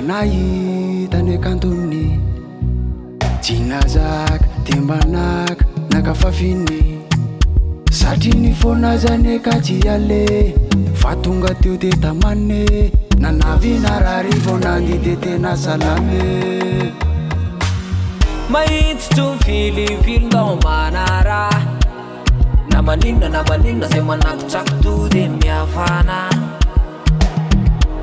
nahitany kantony jinazaka dembanaka nakafafiny satria ny fonazany kajiale fa tonga teo te tamane nanavy nararivo nandidy tena salame mahitsy tsy mifilivilindao manara na maninona zay manakotsako to de miafana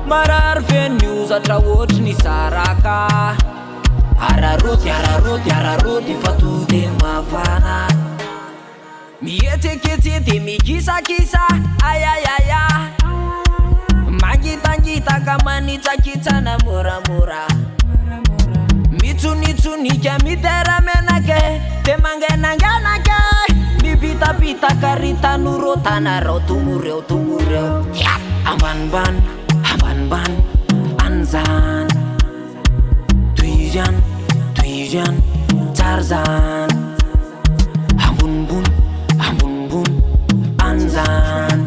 marary feny ozatra ohatry ny saraka araroty fa to de mafana mietseketsety mikisakisa ayayaya mangitangitaka manitsakitsana moramora mitsonitsonika miteramenake de mangenanganake mipitapitaka ritanoro tanareo tomoreo ambanban anzan tuizian tarzan ambunbun anzan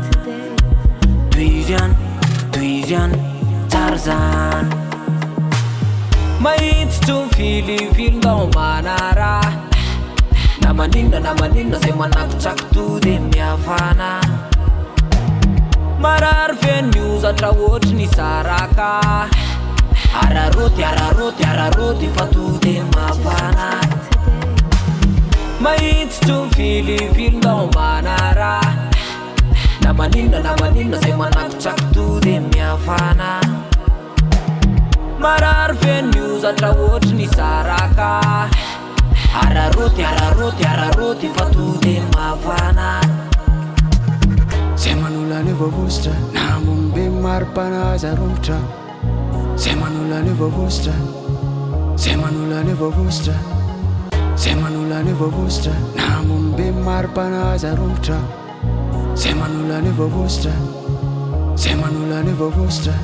tuizian tarzan mahitsy tsy mifilivilindao manara na maninona zay manakotsako to de miafana marary feny ozatra ohatry ny saraka araroty fa to de mafana mahitsy tsy mifilivilindao manara na maninona zay manakotsako to de miafana marary feny ozatra ohatry ny saraka araroty fa to de mafana zay manolany vovositra na mombe maripanaza romotra zay manolany vovositra zay manolany vovositra zay manolany vovositra na mombe maripanaza romotra zay manolany vovositra zay manolany vovositra